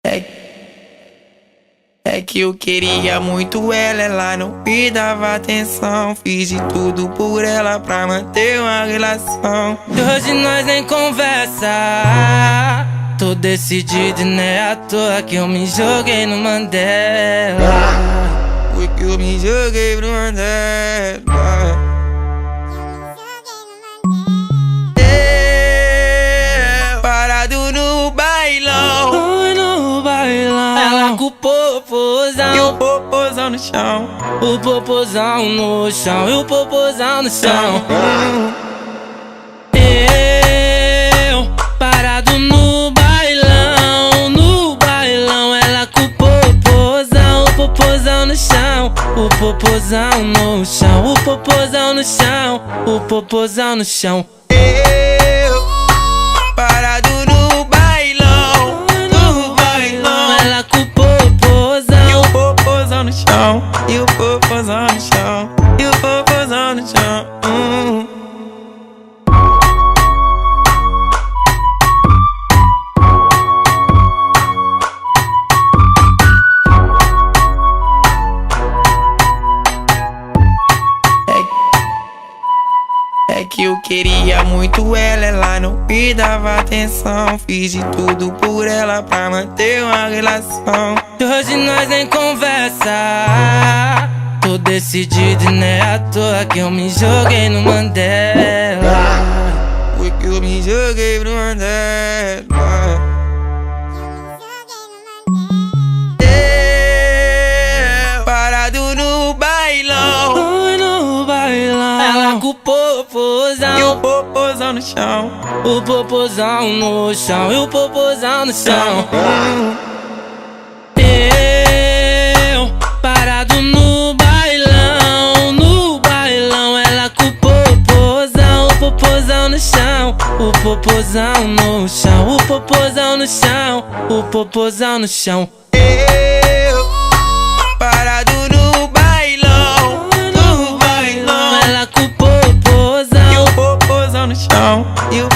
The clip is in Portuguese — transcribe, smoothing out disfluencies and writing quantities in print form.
É, é que eu queria muito ela não me dava atenção. Fiz de tudo por ela pra manter uma relação. E hoje nós nem conversa. Tô decidido e não é à toa que eu me joguei no Mandela. Porque eu me joguei pro Mandela. Parado no bailão. Oi, no bailão. Ela com o popozão E o popozão no chão. O popozão no chão. E o popozão no chão. Eu parado no bailão. No bailão. Ela com o popozão no chão. O popozão no chão. O popozão no chão. O popozão no chão. Parado no bailão. No bailão. Ela com o popozão. E o popozão no chão. E o popozão no chão. E o popozão no chão. É que eu queria muito ela não me dava atenção. Fiz de tudo por ela pra manter uma relação. E hoje nós nem conversa. Tô decidido e não é à toa que eu me joguei no Mandela. Porque eu me joguei pro Mandela. Parado no bailão. Oi, no bailão. Ela com o popozão. E o popozão no chão. O popozão no chão. E o popozão no chão. Eu parado no bailão. No bailão. Ela com o popozão no chão. O popozão no chão. O popozão no chão. O popozão no chão. Parado no bailão. No bailão. Ela com o popozão. E o popozão no chão. E o